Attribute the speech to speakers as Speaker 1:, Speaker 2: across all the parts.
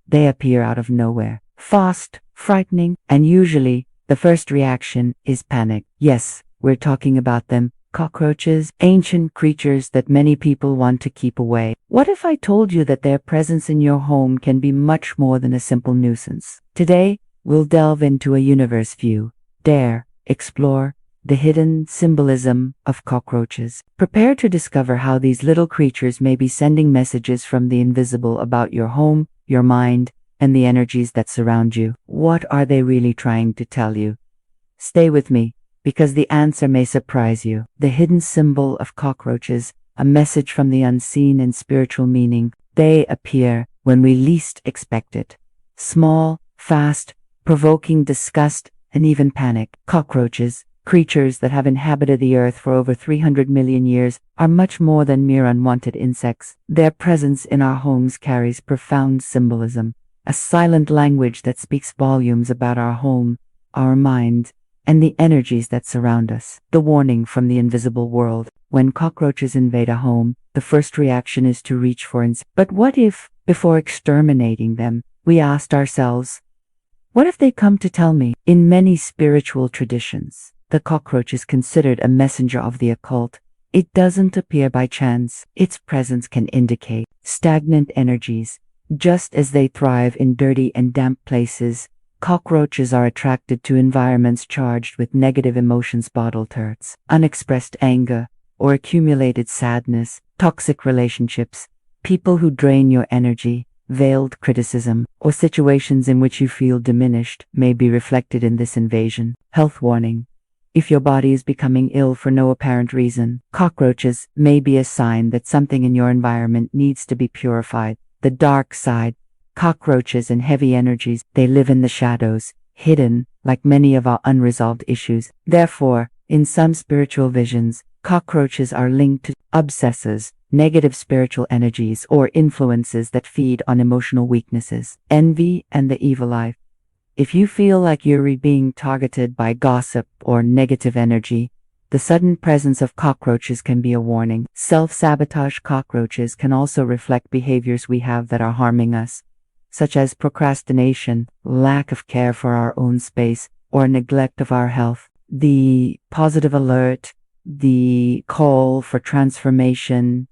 Speaker 1: They appear out of nowhere, fast, frightening, and usually the first reaction is panic. Yes, we're talking about them. Cockroaches, ancient creatures that many people want to keep away. What if I told you that their presence in your home can be much more than a simple nuisance? Today, we'll delve into a universe view. Dare, explore the hidden symbolism of cockroaches. Prepare to discover how these little creatures may be sending messages from the invisible about your home, your mind, and the energies that surround you. What are they really trying to tell you? Stay with me, because the answer may surprise you. The hidden symbol of cockroaches, a message from the unseen and spiritual meaning. They appear when we least expect it. Small, fast, provoking disgust and even panic. Cockroaches, creatures that have inhabited the earth for over 300 million years, are much more than mere unwanted insects. Their presence in our homes carries profound symbolism, a silent language that speaks volumes about our home, our mind, and the energies that surround us. The warning from the invisible world. When cockroaches invade a home, the first reaction is to reach for But what if, before exterminating them, we asked ourselves, what if they come to tell me? In many spiritual traditions, the cockroach is considered a messenger of the occult. It doesn't appear by chance. Its presence can indicate stagnant energies. Just as they thrive in dirty and damp places, cockroaches are attracted to environments charged with negative emotions, bottled hurts, unexpressed anger, or accumulated sadness, toxic relationships, people who drain your energy, veiled criticism, or situations in which you feel diminished may be reflected in this invasion. Health warning. If your body is becoming ill for no apparent reason, cockroaches may be a sign that something in your environment needs to be purified. The dark side. Cockroaches and heavy energies, they live in the shadows, hidden, like many of our unresolved issues. Therefore, in some spiritual visions, cockroaches are linked to obsessors, negative spiritual energies, or influences that feed on emotional weaknesses, envy, and the evil life. If you feel like you're being targeted by gossip or negative energy, the sudden presence of cockroaches can be a warning. Self-sabotage. Cockroaches can also reflect behaviors we have that are harming us, such as procrastination, lack of care for our own space, or neglect of our health. The positive alert, the call for transformation.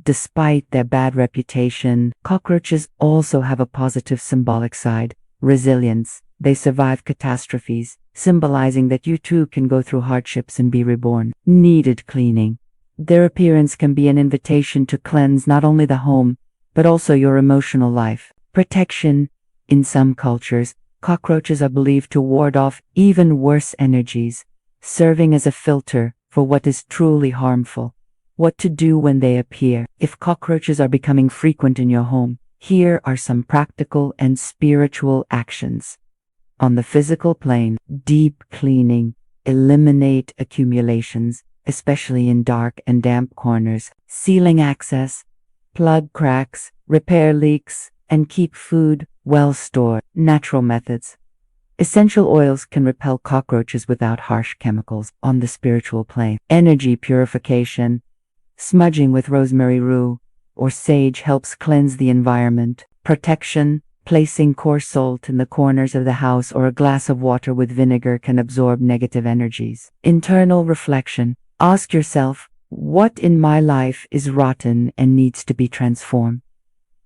Speaker 1: Despite their bad reputation, cockroaches also have a positive symbolic side. Resilience. They survive catastrophes, symbolizing that you too can go through hardships and be reborn. Needed cleaning. Their appearance can be an invitation to cleanse not only the home, but also your emotional life. Protection. In some cultures, cockroaches are believed to ward off even worse energies, serving as a filter for what is truly harmful. What to do when they appear. If cockroaches are becoming frequent in your home, here are some practical and spiritual actions. On the physical plane, deep cleaning. Eliminate accumulations, especially in dark and damp corners. Sealing access. Plug cracks, repair leaks, and keep food well stored. Natural methods. Essential oils can repel cockroaches without harsh chemicals. On the spiritual plane, energy purification. Smudging with rosemary roux or sage helps cleanse the environment. Protection. Placing coarse salt in the corners of the house or a glass of water with vinegar can absorb negative energies. Internal reflection. Ask yourself, what in my life is rotten and needs to be transformed?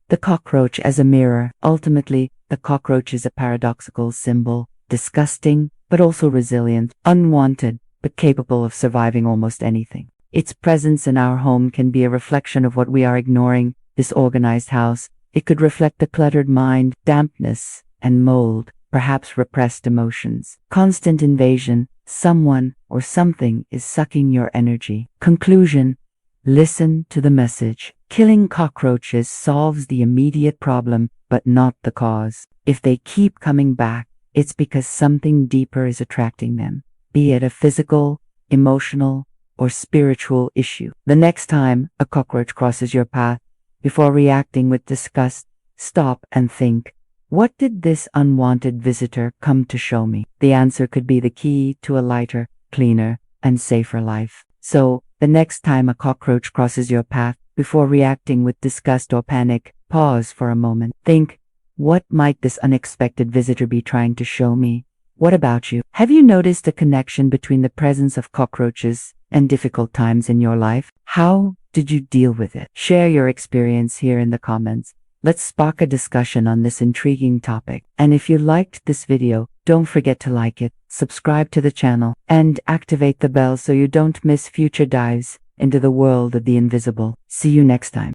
Speaker 1: The cockroach as a mirror. Ultimately, the cockroach is a paradoxical symbol, disgusting, but also resilient, unwanted, but capable of surviving almost anything. Its presence in our home can be a reflection of what we are ignoring. Disorganized house. It could reflect a cluttered mind, dampness, and mold, perhaps repressed emotions. Constant invasion. Someone or something is sucking your energy. Conclusion. Listen to the message. Killing cockroaches solves the immediate problem, but not the cause. If they keep coming back, it's because something deeper is attracting them, be it a physical, emotional, or spiritual issue. The next time a cockroach crosses your path, before reacting with disgust, stop and think, what did this unwanted visitor come to show me? The answer could be the key to a lighter, cleaner, and safer life. So, the next time a cockroach crosses your path, before reacting with disgust or panic, pause for a moment. Think, What might this unexpected visitor be trying to show me? What about you? Have you noticed a connection between the presence of cockroaches and difficult times in your life? How did you deal with it? Share your experience here in the comments. Let's spark a discussion on this intriguing topic. And if you liked this video, don't forget to like it, subscribe to the channel, and activate the bell so you don't miss future dives into the world of the invisible. See you next time.